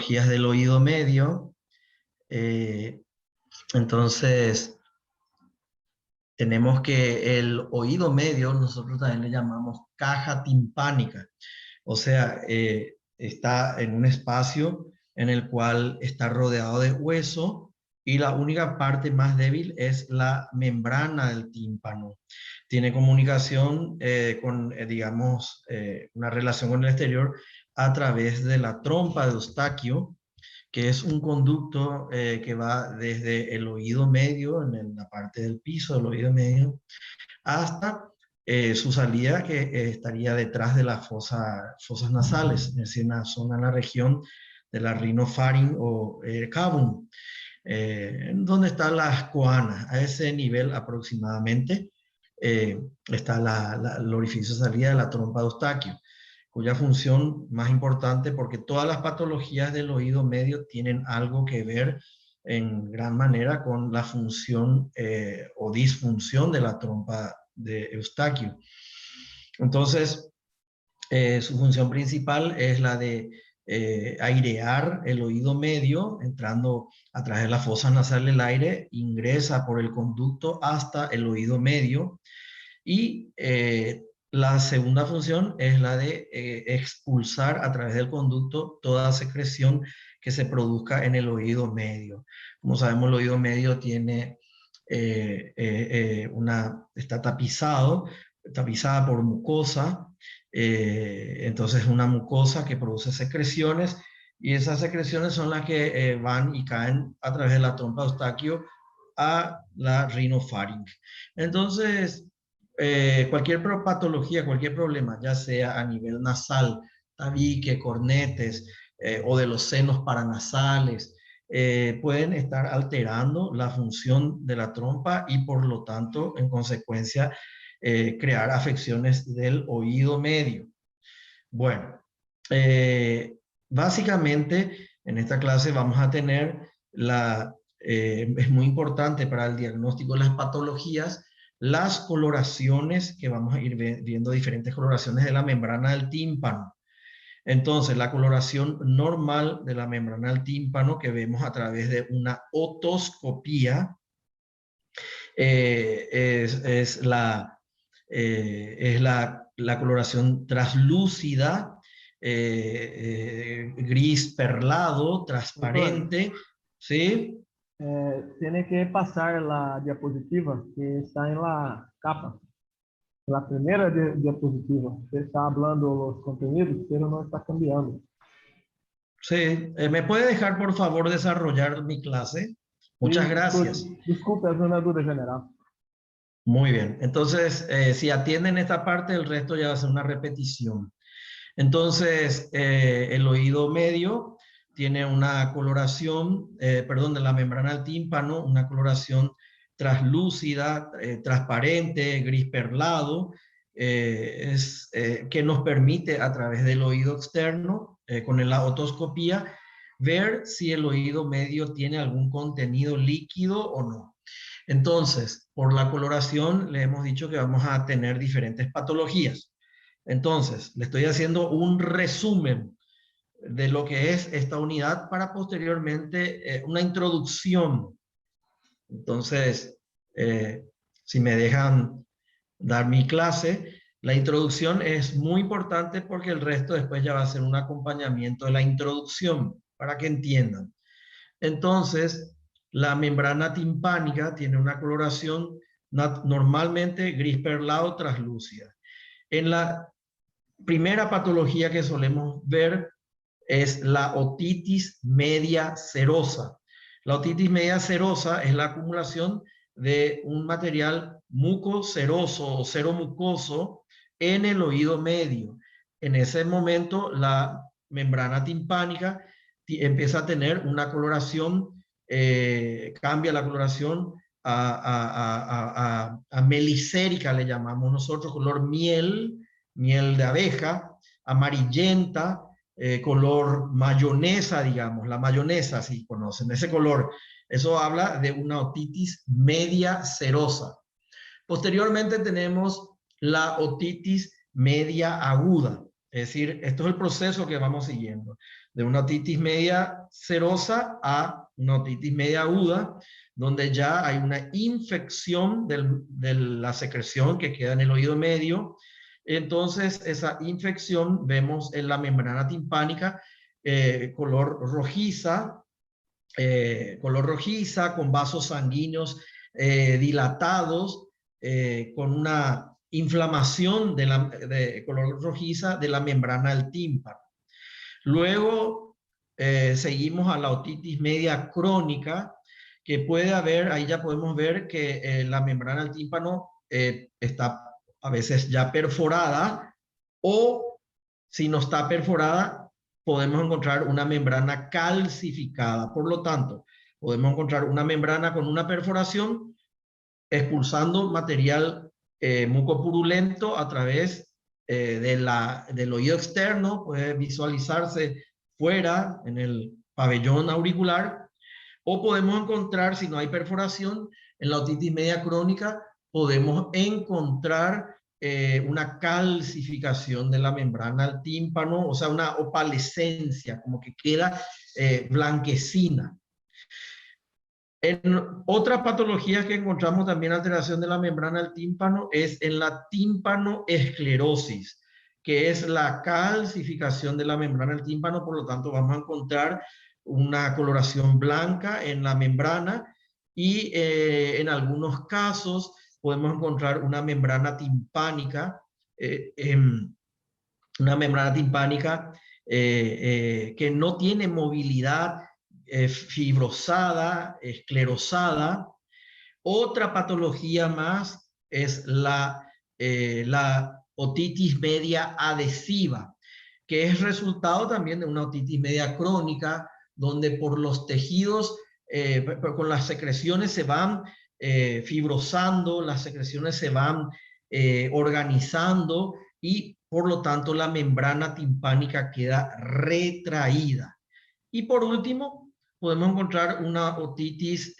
patologías del oído medio. Entonces, tenemos que el oído medio, nosotros también le llamamos caja timpánica. O sea, está en un espacio en el cual está rodeado de hueso y la única parte más débil es la membrana del tímpano. Tiene comunicación con, digamos, una relación con el exterior a través de la trompa de Eustaquio, que es un conducto que va desde el oído medio, en la parte del piso del oído medio, hasta su salida que estaría detrás de las fosas nasales, es decir, una zona en la región de la rinofaring o cavum, donde están las coanas. A ese nivel aproximadamente está el orificio de salida de la trompa de Eustaquio, cuya función más importante, porque todas las patologías del oído medio tienen algo que ver en gran manera con la función o disfunción de la trompa de Eustaquio. Entonces, su función principal es la de airear el oído medio, entrando a través de la fosa nasal el aire, ingresa por el conducto hasta el oído medio, y la segunda función es la de expulsar a través del conducto toda secreción que se produzca en el oído medio. Como sabemos, el oído medio tiene está tapizada por mucosa, entonces una mucosa que produce secreciones, y esas secreciones son las que van y caen a través de la trompa de Eustaquio a la rinofaring. Entonces, cualquier patología, cualquier problema, ya sea a nivel nasal, tabique, cornetes o de los senos paranasales, pueden estar alterando la función de la trompa y por lo tanto, en consecuencia, crear afecciones del oído medio. Bueno, básicamente en esta clase vamos a tener es muy importante para el diagnóstico de las patologías, las coloraciones, que vamos a ir viendo diferentes coloraciones de la membrana del tímpano. Entonces, la coloración normal de la membrana del tímpano, que vemos a través de una otoscopía, es la coloración translúcida, gris perlado, Doutor, transparente, ¿sí? tiene que pasar la diapositiva que está en la capa. La primera diapositiva. Você está hablando los contenidos, pero no está cambiando. Sí, ¿me puede dejar por favor desarrollar mi clase? Muchas Sí, gracias. desculpe, es una duda general. Muy bien, entonces si atienden esta parte, el resto ya va a ser una repetición. Entonces, el oído medio tiene una coloración, perdón, de la membrana del tímpano, una coloración translúcida, transparente, gris perlado, que nos permite a través del oído externo, con la otoscopía, ver si el oído medio tiene algún contenido líquido o no. Entonces, por la coloración le hemos dicho que vamos a tener diferentes patologías. Entonces, le estoy haciendo un resumen de lo que es esta unidad para posteriormente una introducción. Entonces, si me dejan dar mi clase, la introducción es muy importante porque el resto después ya va a ser un acompañamiento de la introducción para que entiendan. Entonces, la membrana timpánica tiene una coloración normalmente gris perlado translúcida. En la primera patología que solemos ver es la otitis media serosa. La otitis media serosa es la acumulación de un material mucoceroso o seromucoso en el oído medio. En ese momento, la membrana timpánica empieza a tener una coloración, cambia la coloración a melicérica, le llamamos nosotros, color miel de abeja, amarillenta, color mayonesa, digamos, la mayonesa, si conocen ese color. Eso habla de una otitis media serosa. Posteriormente tenemos la otitis media aguda, es decir, esto es el proceso que vamos siguiendo. de una otitis media serosa a una otitis media aguda, donde ya hay una infección de la secreción que queda en el oído medio. Entonces, esa infección vemos en la membrana timpánica color rojiza, con vasos sanguíneos dilatados, con una inflamación de color rojiza de la membrana del tímpano. Luego seguimos a la otitis media crónica, que puede haber, ahí ya podemos ver que la membrana del tímpano está a veces ya perforada, o si no está perforada, podemos encontrar una membrana calcificada. Por lo tanto, podemos encontrar una membrana con una perforación expulsando material mucopurulento a través del oído externo, puede visualizarse fuera en el pabellón auricular, o podemos encontrar, si no hay perforación, en la otitis media crónica, podemos encontrar una calcificación de la membrana del tímpano, o sea, una opalescencia, como que queda blanquecina. En otras patologías que encontramos también alteración de la membrana del tímpano es en la tímpanoesclerosis, que es la calcificación de la membrana del tímpano. Por lo tanto, vamos a encontrar una coloración blanca en la membrana y en algunos casos podemos encontrar una membrana timpánica, que no tiene movilidad, fibrosada, esclerosada. Otra patología más es la otitis media adhesiva, que es resultado también de una otitis media crónica, donde por los tejidos, con las secreciones se van fibrosando, las secreciones se van organizando y por lo tanto la membrana timpánica queda retraída. Y por último, podemos encontrar una otitis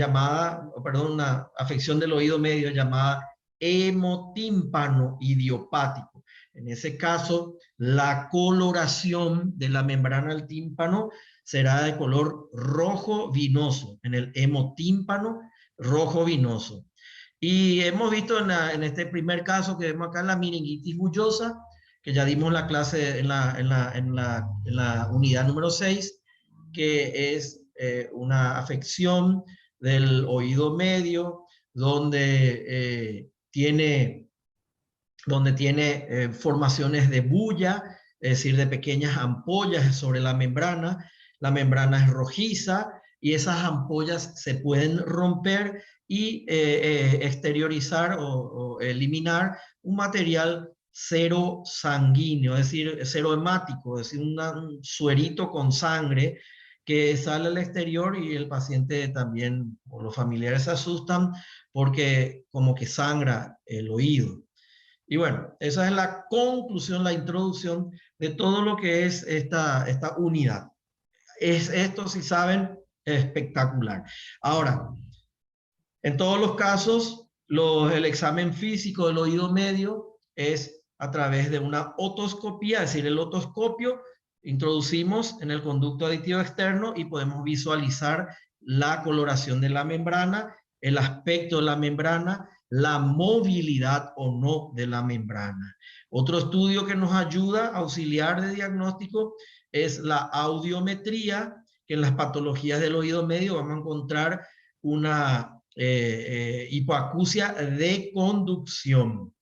una afección del oído medio llamada hemotímpano idiopático. En ese caso, la coloración de la membrana del tímpano será de color rojo vinoso, en el hemotímpano rojo vinoso. Y hemos visto en este primer caso que vemos acá, la meningitis bullosa, que ya dimos la clase en la unidad número 6, que es una afección del oído medio, donde tiene formaciones de bulla, es decir, de pequeñas ampollas sobre la membrana. La membrana es rojiza y esas ampollas se pueden romper y exteriorizar o eliminar un material cero sanguíneo, es decir, cero hemático, es decir, un suerito con sangre que sale al exterior, y el paciente también, o los familiares, se asustan porque como que sangra el oído. Y bueno, esa es la conclusión, la introducción de todo lo que es esta unidad. Es esto, si saben, espectacular. Ahora, en todos los casos, el examen físico del oído medio es a través de una otoscopía, es decir, el otoscopio introducimos en el conducto aditivo externo y podemos visualizar la coloración de la membrana, el aspecto de la membrana, la movilidad o no de la membrana. Otro estudio que nos ayuda a auxiliar de diagnóstico es la audiometría, que en las patologías del oído medio vamos a encontrar una hipoacusia de conducción.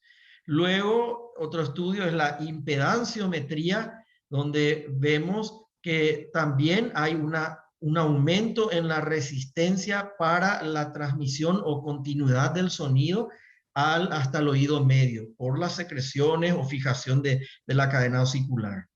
Luego, otro estudio es la impedanciometría, donde vemos que también hay un aumento en la resistencia para la transmisión o continuidad del sonido hasta el oído medio, por las secreciones o fijación de la cadena osicular.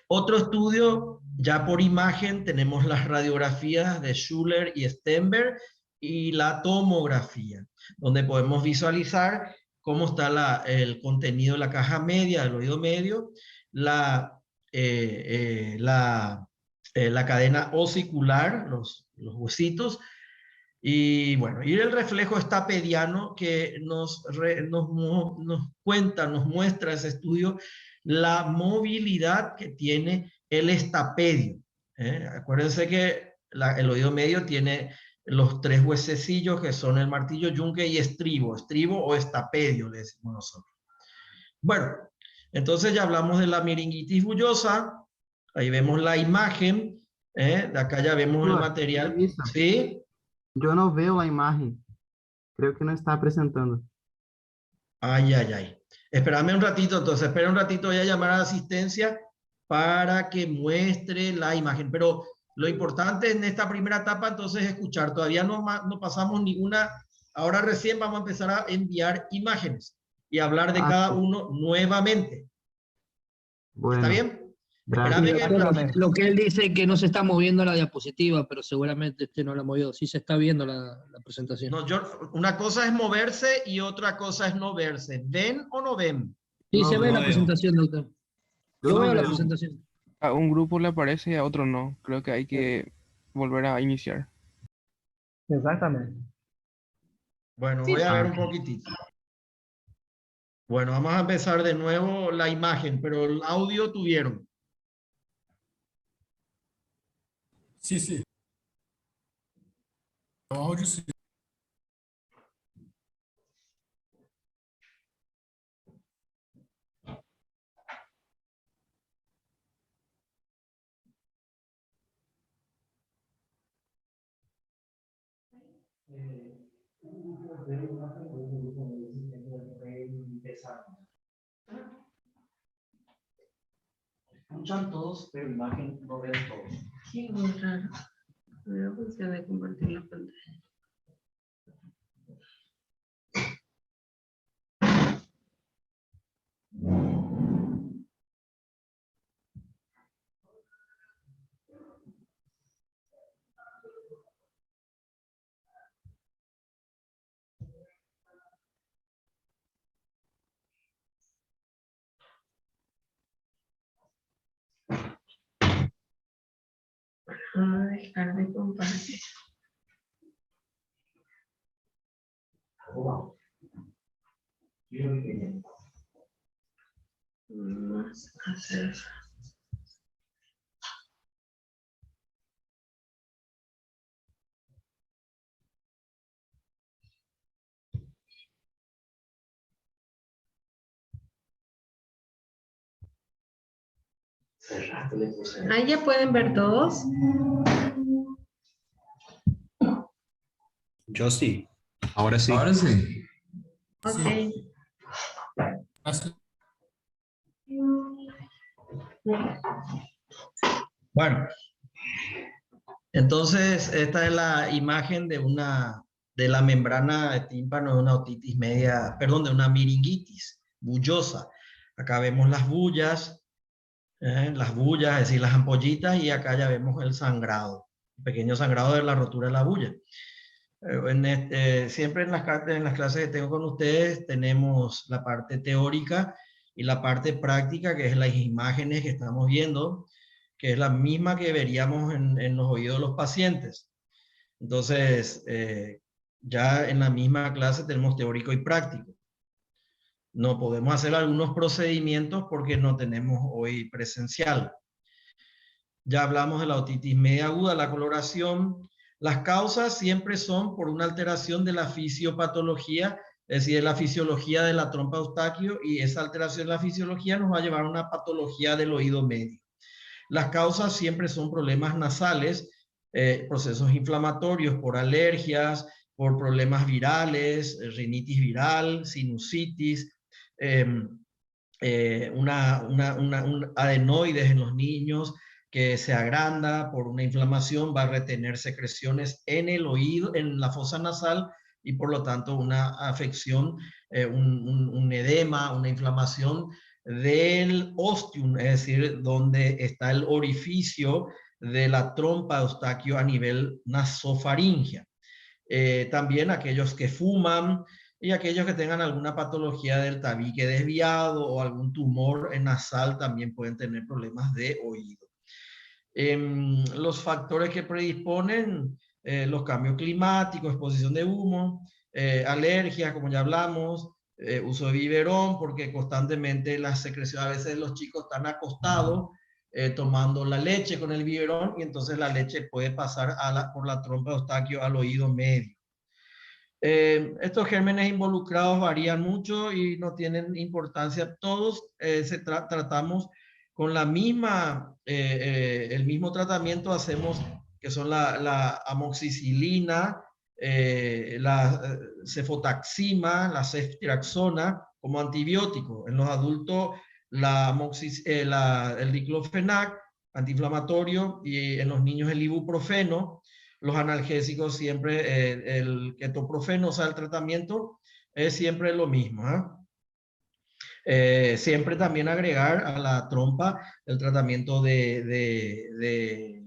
Otro estudio, ya por imagen, tenemos las radiografías de Schuller y Stenberg y la tomografía, donde podemos visualizar cómo está el contenido de la caja media del oído medio, la cadena osicular, los huesitos, y bueno, y el reflejo estapediano que nos muestra ese estudio la movilidad que tiene el estapedio. Acuérdense que el oído medio tiene los 3 huesecillos que son el martillo, yunque y estribo o estapedio, le decimos nosotros. Bueno, entonces ya hablamos de la miringitis bullosa, ahí vemos la imagen, de acá ya vemos el material. Permiso. ¿Sí? Yo no veo la imagen. Creo que no está presentando. Ay, ay, ay. Espérame un ratito, entonces, espera un ratito, voy a llamar a la asistencia para que muestre la imagen. Pero lo importante en esta primera etapa, entonces, es escuchar. Todavía no pasamos ninguna. Ahora recién vamos a empezar a enviar imágenes y hablar de cada Sí. uno nuevamente. Bueno, ¿Está bien? gracias. Espérame que... Lo que él dice es que no se está moviendo la diapositiva, pero seguramente no la ha movido. Sí se está viendo la presentación. No, una cosa es moverse y otra cosa es no verse. ¿Ven o no ven? Sí, No se ve veo. la presentación, doctor. Yo no veo la veo. presentación. A un grupo le aparece y a otro no. Creo que hay que volver a iniciar. Exatamente. Bueno, voy a ver un poquitito. Bueno, vamos a empezar de nuevo la imagen, pero el audio tuvieron. Sí, sí. O áudio sim. Escuchan todos, pero imagen no ven todos. Sí, muy raro. Me funciona compartir la pantalla. Vamos a dejar de compartir. Vamos a hacer eso. Ahí ya pueden ver todos. Yo sí. Ahora sí. Agora sim. Ok. Bueno, entonces esta es la imagen de la membrana de tímpano de una otitis media, perdón, de una miringitis bullosa. Acá vemos las bullas, es decir, las ampollitas, y acá ya vemos el sangrado, el pequeño sangrado de la rotura de la bulla. Siempre en las clases que tengo con ustedes tenemos la parte teórica y la parte práctica, que es las imágenes que estamos viendo, que es la misma que veríamos en los oídos de los pacientes. Entonces, ya en la misma clase tenemos teórico y práctico. No podemos hacer algunos procedimientos porque no tenemos hoy presencial. Ya hablamos de la otitis media aguda, la coloración. Las causas siempre son por una alteración de la fisiopatología, es decir, de la fisiología de la trompa Eustaquio, y esa alteración de la fisiología nos va a llevar a una patología del oído medio. Las causas siempre son problemas nasales, procesos inflamatorios por alergias, por problemas virales, rinitis viral, sinusitis, un adenoides en los niños que se agranda por una inflamación, va a retener secreciones en el oído, en la fosa nasal, y por lo tanto una afección, un edema, una inflamación del ostium, es decir, donde está el orificio de la trompa Eustaquio a nivel nasofaringea. También aquellos que fuman y aquellos que tengan alguna patología del tabique desviado o algún tumor nasal también pueden tener problemas de oído. Los factores que predisponen, los cambios climáticos, exposición de humo, alergias, como ya hablamos, uso de biberón, porque constantemente las secreciones, a veces los chicos están acostados tomando la leche con el biberón y entonces la leche puede pasar por la trompa de Eustaquio al oído medio. Estos gérmenes involucrados varían mucho y no tienen importancia. Todos tratamos con la misma, el mismo tratamiento hacemos, que son la amoxicilina, la cefotaxima, la ceftriaxona como antibiótico. En los adultos, el diclofenac, antiinflamatorio, y en los niños el ibuprofeno. Los analgésicos siempre, el ketoprofeno, o sea, el tratamiento es siempre lo mismo. Siempre también agregar a la trompa el tratamiento de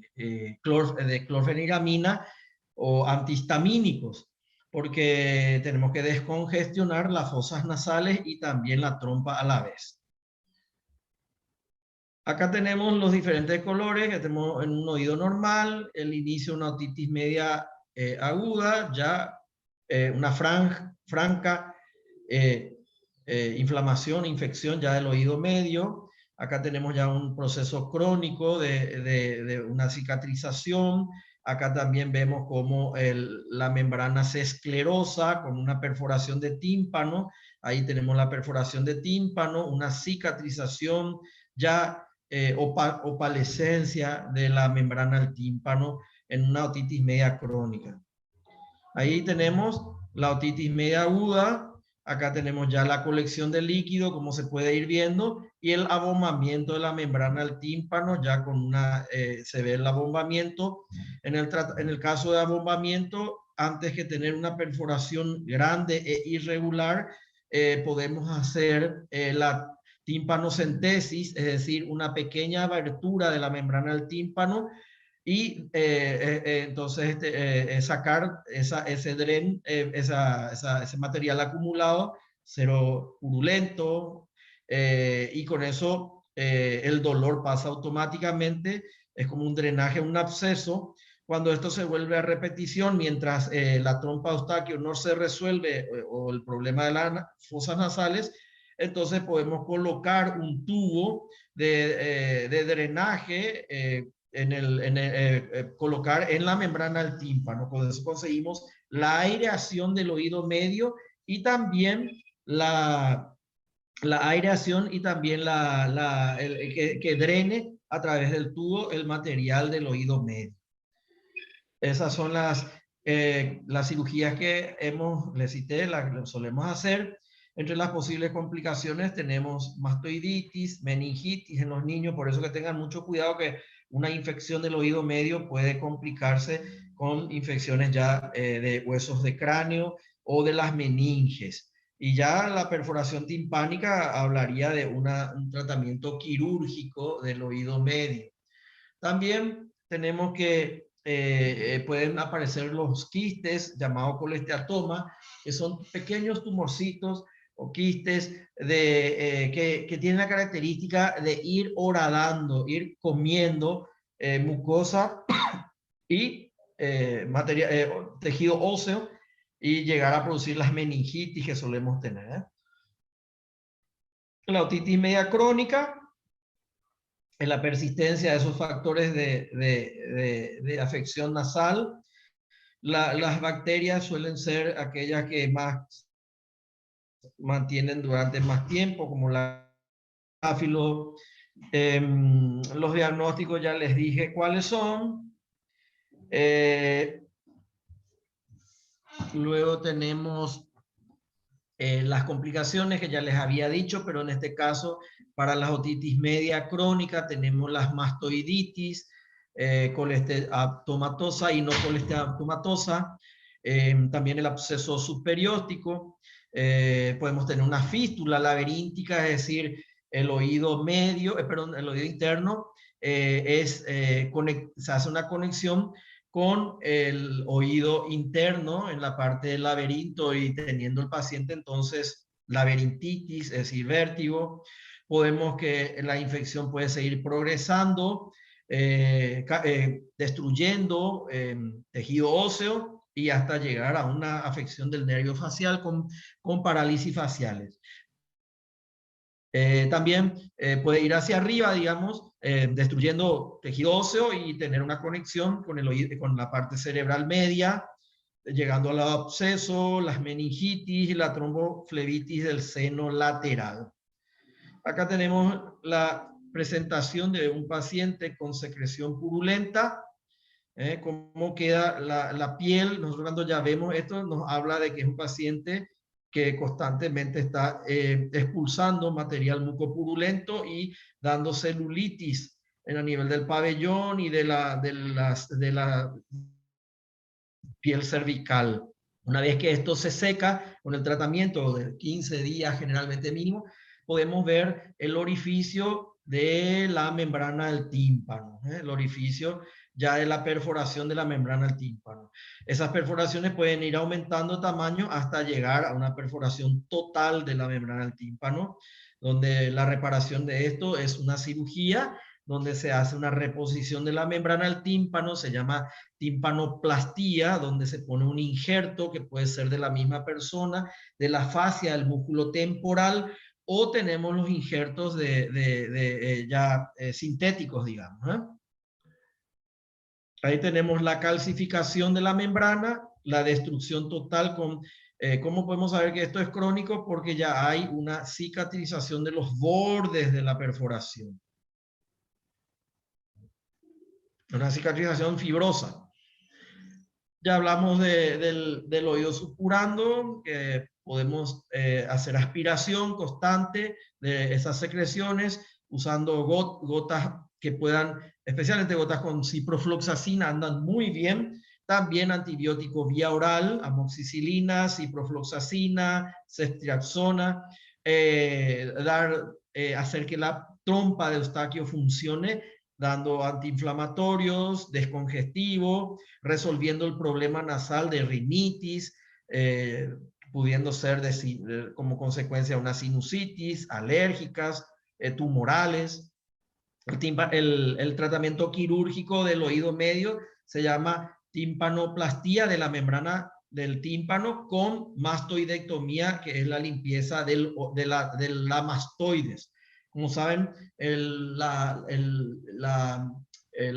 clorfeniramina o antihistamínicos, porque tenemos que descongestionar las fosas nasales y también la trompa a la vez. Acá tenemos los diferentes colores que tenemos en un oído normal, el inicio de una otitis media aguda, ya una franca inflamación, infección ya del oído medio. Acá tenemos ya un proceso crónico de una cicatrización. Acá también vemos cómo la membrana se esclerosa con una perforación de tímpano. Ahí tenemos la perforación de tímpano, una cicatrización ya opalescencia de la membrana del tímpano en una otitis media crónica. Ahí tenemos la otitis media aguda. Acá tenemos ya la colección de líquido, como se puede ir viendo, y el abombamiento de la membrana del tímpano, ya con se ve el abombamiento. En el caso de abombamiento, antes que tener una perforación grande e irregular, podemos hacer la tímpanocentesis, es decir, una pequeña abertura de la membrana del tímpano, y entonces sacar ese material acumulado, cero purulento, y con eso el dolor pasa automáticamente, es como un drenaje, un absceso. Cuando esto se vuelve a repetición, mientras la trompa de Eustaquio no se resuelve o el problema de las fosas nasales, entonces podemos colocar un tubo de drenaje, colocar en la membrana del tímpano. Con eso conseguimos la aireación del oído medio y también la aireación y también que drene a través del tubo el material del oído medio. Esas son las cirugías que les cité, las que solemos hacer. Entre las posibles complicaciones tenemos mastoiditis, meningitis en los niños, por eso que tengan mucho cuidado, que una infección del oído medio puede complicarse con infecciones ya de huesos de cráneo o de las meninges. Y ya la perforación timpánica hablaría de un tratamiento quirúrgico del oído medio. También tenemos que pueden aparecer los quistes, llamados colesteatoma, que son pequeños tumorcitos o quistes que tienen la característica de ir horadando, ir comiendo mucosa y tejido óseo y llegar a producir las meningitis que solemos tener. La otitis media crónica es la persistencia de esos factores de afección nasal. Las bacterias suelen ser aquellas que más mantienen durante más tiempo, como la áfilo. Los diagnósticos ya les dije cuáles son. Luego tenemos las complicaciones que ya les había dicho, pero en este caso para la otitis media crónica tenemos las mastoiditis, colesteatomatosa y no colesteatomatosa, también el absceso subperióstico. Podemos tener una fístula laberíntica, es decir, el oído medio, el oído interno se hace una conexión con el oído interno en la parte del laberinto y teniendo el paciente entonces laberintitis, es decir, vértigo. Podemos que la infección puede seguir progresando, destruyendo tejido óseo y hasta llegar a una afección del nervio facial con parálisis faciales. También puede ir hacia arriba, digamos, destruyendo tejido óseo y tener una conexión con la parte cerebral media, llegando al absceso, las meningitis y la tromboflebitis del seno lateral. Acá tenemos la presentación de un paciente con secreción purulenta, cómo queda la piel. Nosotros cuando ya vemos esto nos habla de que es un paciente que constantemente está expulsando material mucopurulento y dando celulitis a nivel del pabellón y de la piel cervical. Una vez que esto se seca con el tratamiento de 15 días generalmente mínimo, podemos ver el orificio de la membrana del tímpano, el orificio ya de la perforación de la membrana del tímpano. Esas perforaciones pueden ir aumentando de tamaño hasta llegar a una perforación total de la membrana del tímpano, donde la reparación de esto es una cirugía, donde se hace una reposición de la membrana del tímpano, se llama timpanoplastía, donde se pone un injerto que puede ser de la misma persona, de la fascia del músculo temporal, o tenemos los injertos sintéticos, digamos, ¿eh? Ahí tenemos la calcificación de la membrana, la destrucción total con... ¿Cómo podemos saber que esto es crónico? Porque ya hay una cicatrización de los bordes de la perforación. Una cicatrización fibrosa. Ya hablamos del oído supurando, que podemos hacer aspiración constante de esas secreciones usando gotas que puedan, especialmente gotas con ciprofloxacina, andan muy bien. También antibiótico vía oral, amoxicilina, ciprofloxacina, ceftriaxona, hacer que la trompa de Eustaquio funcione, dando antiinflamatorios, descongestivo, resolviendo el problema nasal de rinitis, pudiendo ser como consecuencia una sinusitis, alérgicas, tumorales. El tratamiento quirúrgico del oído medio se llama timpanoplastía de la membrana del tímpano con mastoidectomía, que es la limpieza de la mastoides. Como saben, la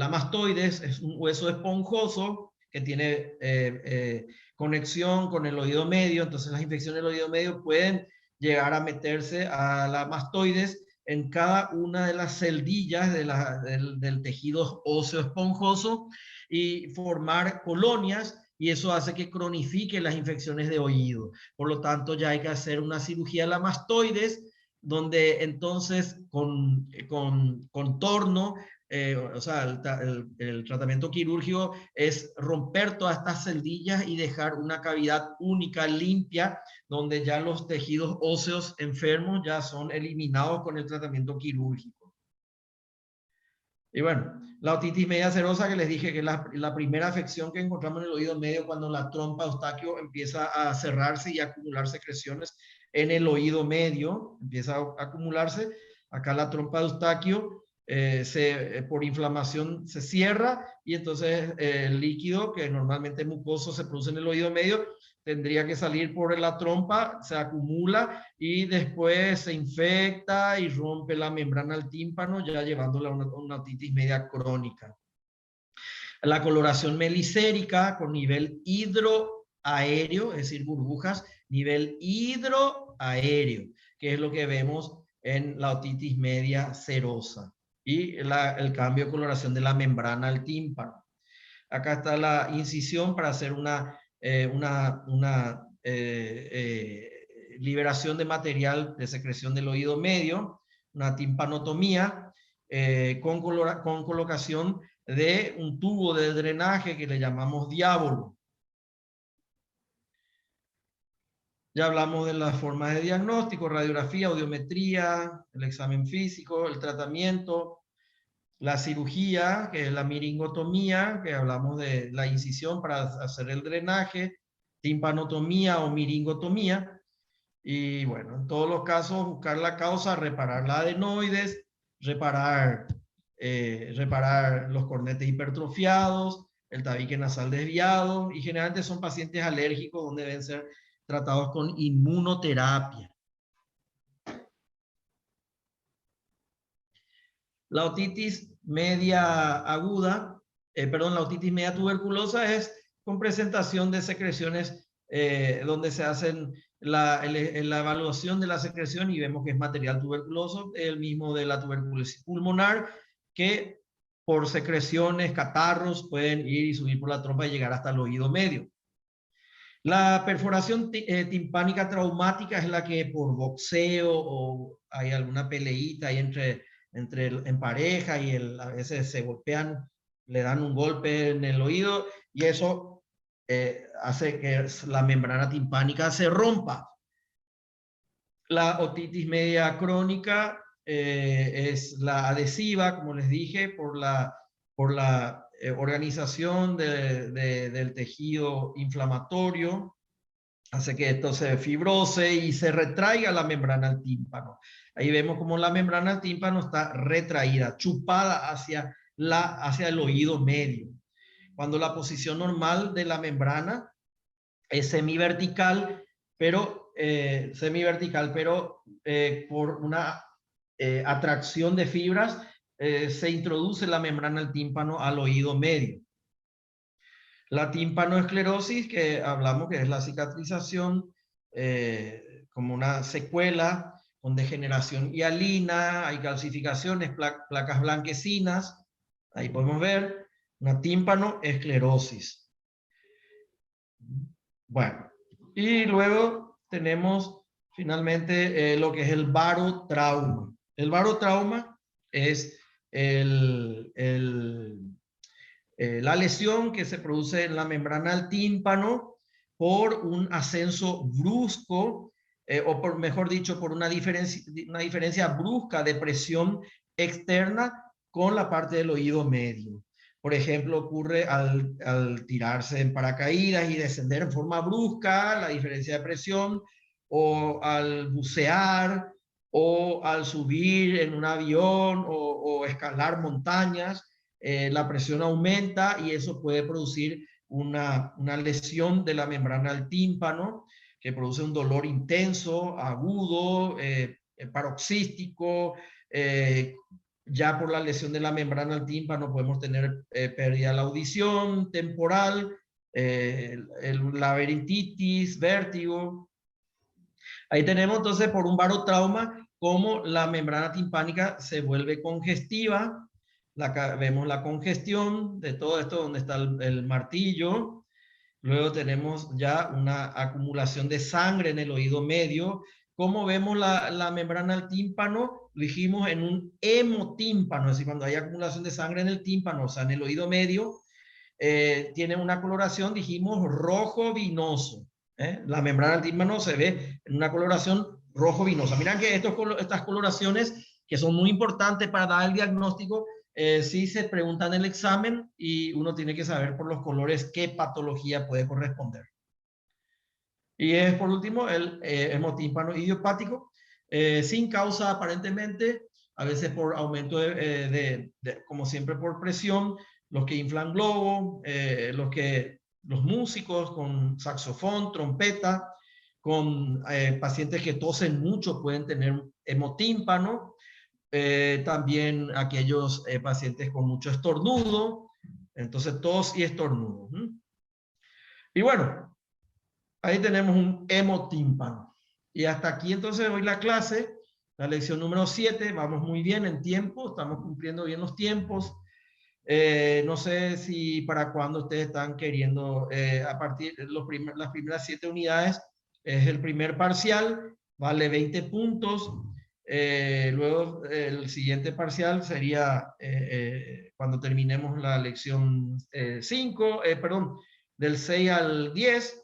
mastoides es un hueso esponjoso que tiene conexión con el oído medio, entonces las infecciones del oído medio pueden llegar a meterse a la mastoides en cada una de las celdillas del tejido óseo esponjoso y formar colonias, y eso hace que cronifique las infecciones de oído. Por lo tanto, ya hay que hacer una cirugía de la mastoides, donde entonces con contorno, o sea, el tratamiento quirúrgico es romper todas estas celdillas y dejar una cavidad única, limpia, donde ya los tejidos óseos enfermos ya son eliminados con el tratamiento quirúrgico. Y bueno, la otitis media serosa, que les dije que es la primera afección que encontramos en el oído medio cuando la trompa de Eustaquio empieza a cerrarse y a acumular secreciones en el oído medio, empieza a acumularse. Acá la trompa de Eustaquio por inflamación se cierra, y entonces el líquido que normalmente mucoso se produce en el oído medio tendría que salir por la trompa, se acumula y después se infecta y rompe la membrana del tímpano, ya llevándola a una otitis media crónica. La coloración melicérica con nivel hidroaéreo, es decir, burbujas, nivel hidroaéreo, que es lo que vemos en la otitis media serosa. Y el cambio de coloración de la membrana del tímpano. Acá está la incisión para hacer una liberación de material de secreción del oído medio, una timpanotomía, con colocación de un tubo de drenaje que le llamamos diábolo. Ya hablamos de las formas de diagnóstico: radiografía, audiometría, el examen físico, el tratamiento, la cirugía, que es la miringotomía, que hablamos de la incisión para hacer el drenaje, timpanotomía o miringotomía. Y bueno, en todos los casos buscar la causa, reparar la adenoides, reparar los cornetes hipertrofiados, el tabique nasal desviado, y generalmente son pacientes alérgicos donde deben ser tratados con inmunoterapia. La otitis media aguda, la otitis media tuberculosa es con presentación de secreciones donde se hacen la evaluación de la secreción y vemos que es material tuberculoso, el mismo de la tuberculosis pulmonar, que por secreciones, catarros, pueden ir y subir por la trompa y llegar hasta el oído medio. La perforación timpánica traumática es la que por boxeo o hay alguna peleita ahí en pareja y a veces se golpean, le dan un golpe en el oído y eso hace que la membrana timpánica se rompa. La otitis media crónica es la adhesiva, como les dije, por la organización del tejido inflamatorio, hace que esto se fibrose y se retraiga la membrana al tímpano. Ahí vemos como la membrana al tímpano está retraída, chupada hacia el oído medio. Cuando la posición normal de la membrana es semivertical, pero por una atracción de fibras se introduce la membrana al tímpano al oído medio. La tímpanoesclerosis, que hablamos que es la cicatrización como una secuela con degeneración hialina, hay calcificaciones, placas blanquecinas, ahí podemos ver una tímpanoesclerosis. Bueno, y luego tenemos finalmente lo que es el barotrauma. El barotrauma es la lesión que se produce en la membrana del tímpano por un ascenso brusco, o mejor dicho, por una diferencia brusca de presión externa con la parte del oído medio. Por ejemplo, ocurre al tirarse en paracaídas y descender en forma brusca, la diferencia de presión, o al bucear, o al subir en un avión, o escalar montañas. La presión aumenta y eso puede producir una lesión de la membrana del tímpano que produce un dolor intenso, agudo, paroxístico. Ya por la lesión de la membrana del tímpano podemos tener pérdida de la audición temporal, laberintitis, vértigo. Ahí tenemos entonces por un barotrauma cómo la membrana timpánica se vuelve congestiva. Vemos la congestión de todo esto donde está el martillo. Luego tenemos ya una acumulación de sangre en el oído medio. ¿Cómo vemos la membrana del tímpano? Lo dijimos en un hemotímpano, es decir, cuando hay acumulación de sangre en el tímpano, o sea, en el oído medio, tiene una coloración, dijimos, rojo vinoso. La membrana del tímpano se ve en una coloración rojo vinosa. Miren que estas coloraciones, que son muy importantes para dar el diagnóstico, sí se preguntan en el examen y uno tiene que saber por los colores qué patología puede corresponder. Y es por último el hemotímpano idiopático, sin causa aparentemente, a veces por aumento como siempre por presión, los que inflan globo, los músicos con saxofón, trompeta, con pacientes que tosen mucho pueden tener hemotímpano. También aquellos pacientes con mucho estornudo, entonces tos y estornudo. Y bueno, ahí tenemos un hemotímpano. Y hasta aquí entonces hoy la clase, la lección número 7, vamos muy bien en tiempo, estamos cumpliendo bien los tiempos. No sé si para cuándo ustedes están queriendo, a partir de las primeras 7 unidades, es el primer parcial, vale 20 puntos. Luego el siguiente parcial sería cuando terminemos la lección 5, del 6 al 10,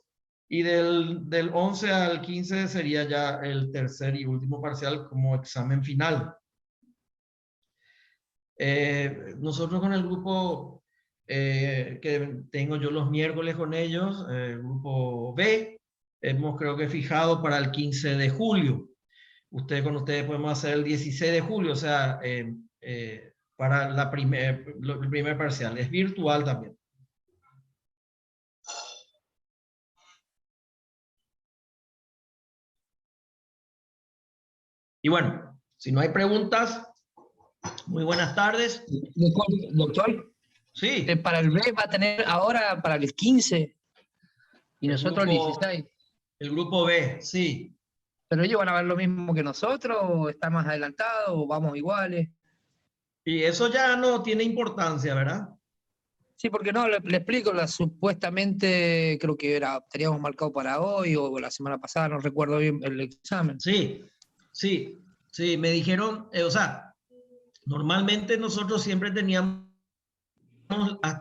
y del 11 al 15 sería ya el tercer y último parcial como examen final. Nosotros con el grupo que tengo yo los miércoles con ellos, el grupo B, hemos creo que fijado para el 15 de julio. Con ustedes podemos hacer el 16 de julio, o sea, para el primer parcial. Es virtual también. Y bueno, si no hay preguntas, muy buenas tardes. Doctor, Sí, para el B va a tener ahora para el 15 y El nosotros el grupo- 16. el grupo B, sí. Pero ellos van a ver lo mismo que nosotros, o está más adelantado, o vamos iguales. Y eso ya no tiene importancia, ¿verdad? Sí, porque no, le explico, supuestamente creo que teníamos marcado para hoy o la semana pasada, no recuerdo bien el examen. Sí, sí, sí, me dijeron, o sea, normalmente nosotros siempre teníamos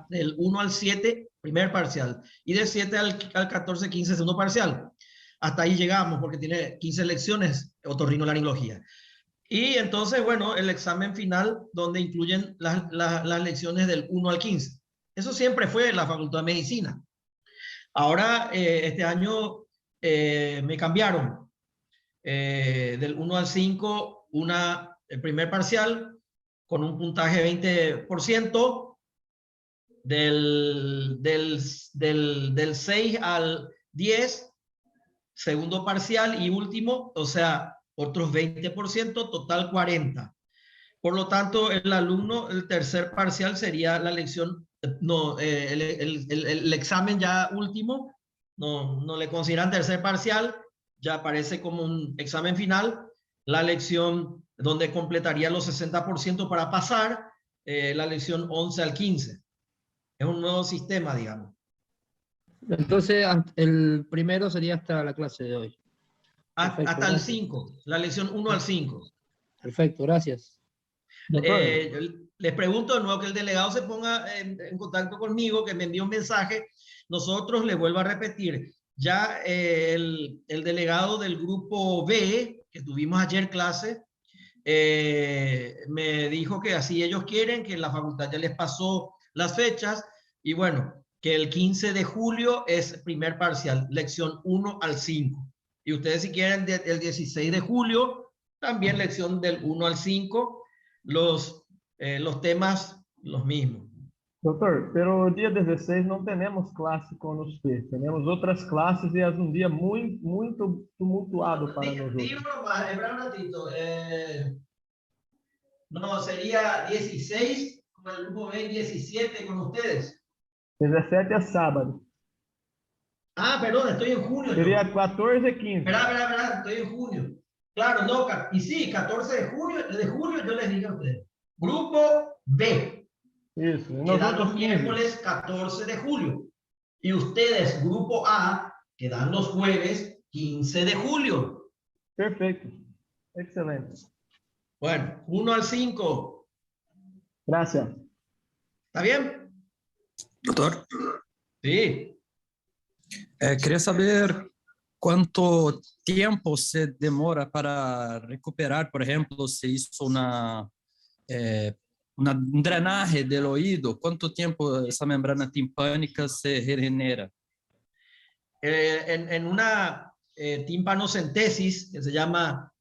del 1 al 7, primer parcial, y de 7 al 14, 15, segundo parcial. Hasta ahí llegamos porque tiene 15 lecciones otorrinolaringología. Y entonces, bueno, el examen final donde incluyen las lecciones del 1 al 15. Eso siempre fue la Facultad de Medicina. Ahora, este año me cambiaron del 1 al 5, el primer parcial con un puntaje 20%, del 6 al 10, segundo parcial y último, o sea, otros 20%, total 40%. Por lo tanto, el alumno, el tercer parcial sería la lección, no, el examen ya último, no le consideran tercer parcial, ya aparece como un examen final, la lección donde completaría los 60% para pasar, la lección 11 al 15. Es un nuevo sistema, digamos. Entonces, el primero sería hasta la clase de hoy. Perfecto, Hasta el gracias. 5, la lección 1 al 5. Perfecto, gracias. Doutor, Les pregunto de nuevo que el delegado se ponga en contacto conmigo, que me envíe un mensaje. Nosotros, les vuelvo a repetir, ya el delegado del grupo B, que tuvimos ayer clase, me dijo que así ellos quieren, que la facultad ya les pasó las fechas, y bueno, que el 15 de julio es primer parcial, lección 1 al 5. Y ustedes si quieren el 16 de julio, también lección del 1 al 5, los temas los mismos. doutor, pero dia 16 não temos classe com você. Temos outras classes e é um dia muito tumultuado para nós outros. Digo nomás, espera un ratito. No, sería 16 con el grupo B, 17 con ustedes. 17 é sábado. Ah, perdón, estoy en junio. Seria 14 e 15. Espera, estoy en junio. Claro, no, y sí, 14 de julio yo les dije a ustedes. Grupo B, Isso. E que nós dan los outros 15. miércoles 14 de julio. Y ustedes, grupo A, que dan los jueves 15 de julio. Perfeito. Excelente. Bueno, 1 al 5. Gracias. ¿Está bien? Doutor, Sí. Queria saber quanto tempo se demora para recuperar, por exemplo, se isso uma drenaje do ouvido, quanto tempo essa membrana timpânica se regenera? En una tímpanocentesis, que se llama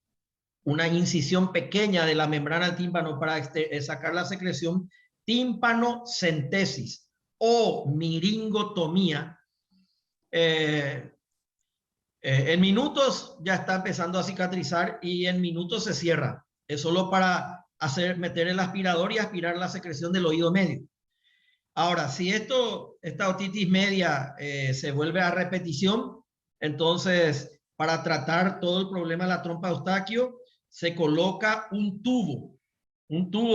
una incisión pequeña de la membrana del tímpano para sacar la secreción, tímpanocentesis o miringotomía, en minutos ya está empezando a cicatrizar y en minutos se cierra. Es solo para meter el aspirador y aspirar la secreción del oído medio. Ahora, si esta otitis media se vuelve a repetición, entonces para tratar todo el problema de la trompa de Eustaquio se coloca un tubo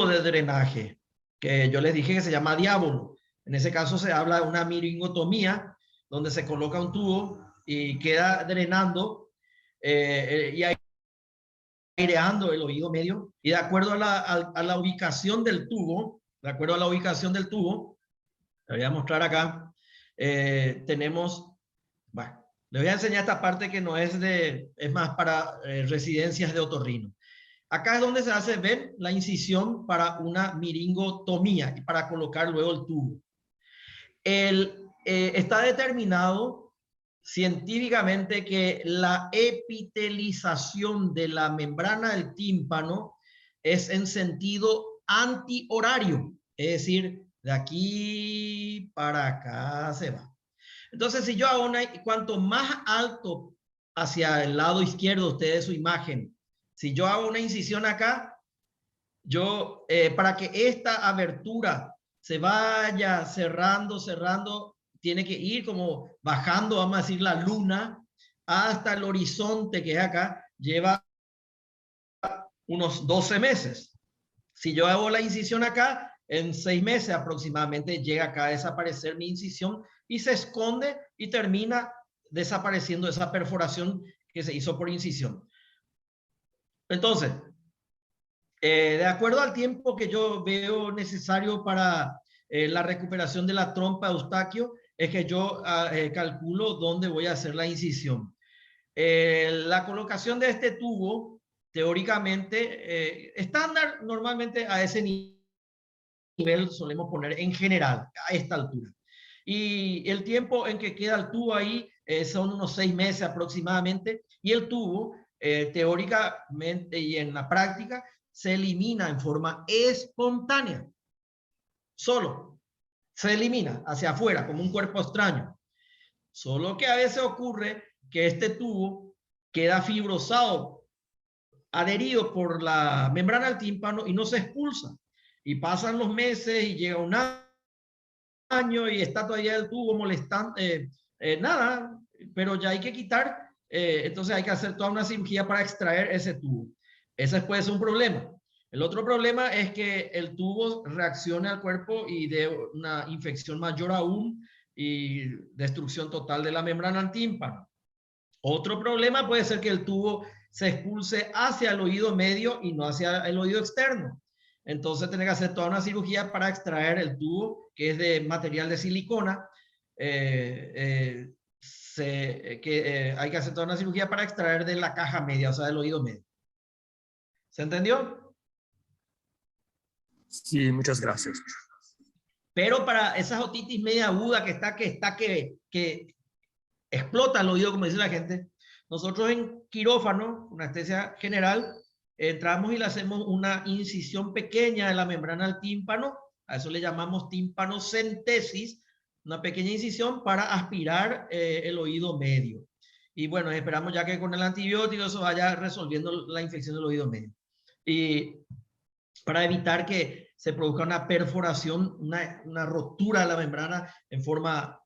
de drenaje, que yo les dije que se llama diábolo. En ese caso se habla de una miringotomía, donde se coloca un tubo y queda drenando y aireando el oído medio. Y de acuerdo a la ubicación del tubo, le voy a mostrar acá, tenemos, bueno, les voy a enseñar esta parte que no es es más para residencias de otorrino. Acá es donde se hace, ven, la incisión para una miringotomía y para colocar luego el tubo. Está determinado científicamente que la epitelización de la membrana del tímpano es en sentido antihorario, es decir, de aquí para acá se va. Entonces, si yo hago cuanto más alto hacia el lado izquierdo usted de su imagen Si yo hago una incisión acá, yo, para que esta abertura se vaya cerrando, tiene que ir como bajando, vamos a decir, la luna hasta el horizonte que es acá, lleva unos 12 meses. Si yo hago la incisión acá, en 6 meses aproximadamente llega acá a desaparecer mi incisión y se esconde y termina desapareciendo esa perforación que se hizo por incisión. Entonces, de acuerdo al tiempo que yo veo necesario para la recuperación de la trompa de Eustaquio, es que yo calculo dónde voy a hacer la incisión. La colocación de este tubo, teóricamente, estándar, normalmente a ese nivel solemos poner en general, a esta altura. Y el tiempo en que queda el tubo ahí son unos 6 meses aproximadamente, y el tubo, teóricamente y en la práctica, se elimina en forma espontánea. Solo se elimina hacia afuera como un cuerpo extraño. Solo que a veces ocurre que este tubo queda fibrosado, adherido por la membrana del tímpano y no se expulsa. Y pasan los meses y llega un año y está todavía el tubo molestando, nada, pero ya hay que quitar, entonces hay que hacer toda una cirugía para extraer ese tubo. Ese puede ser un problema. El otro problema es que el tubo reaccione al cuerpo y dé una infección mayor aún y destrucción total de la membrana del tímpano. Otro problema puede ser que el tubo se expulse hacia el oído medio y no hacia el oído externo. Entonces tiene que hacer toda una cirugía para extraer el tubo, que es de material de silicona. Hay que hacer toda una cirugía para extraer de la caja media, o sea, del oído medio. ¿Se entendió? Sí, muchas gracias. Pero para esa otitis media aguda que explota el oído, como dice la gente, nosotros en quirófano, una anestesia general, entramos y le hacemos una incisión pequeña de la membrana del tímpano, a eso le llamamos tímpanocentesis, una pequeña incisión para aspirar el oído medio. Y bueno, esperamos ya que con el antibiótico eso vaya resolviendo la infección del oído medio. Y para evitar que se produzca una perforación, una rotura de la membrana en forma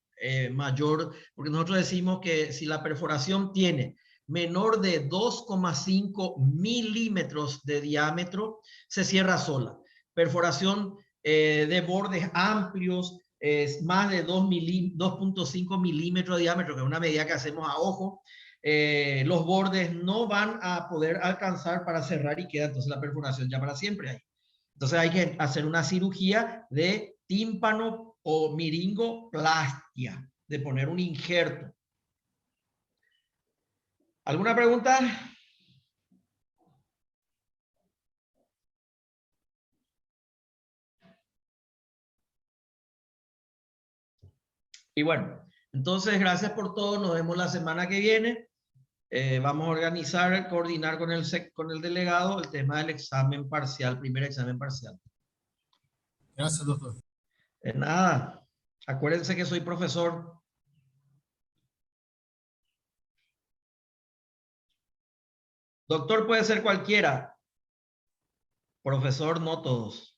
mayor, porque nosotros decimos que si la perforación tiene menor de 2,5 milímetros de diámetro, se cierra sola. Perforación de bordes amplios, más de 2,5 milímetros de diámetro, que es una medida que hacemos a ojo, los bordes no van a poder alcanzar para cerrar y queda entonces la perforación ya para siempre ahí. Entonces hay que hacer una cirugía de tímpano o miringoplastia, de poner un injerto. ¿Alguna pregunta? Y bueno, entonces gracias por todo. Nos vemos la semana que viene. Vamos a organizar, coordinar con el delegado el tema del examen parcial, primer examen parcial. Gracias, doctor. De nada. Acuérdense que soy profesor. Doctor puede ser cualquiera. Profesor, no todos.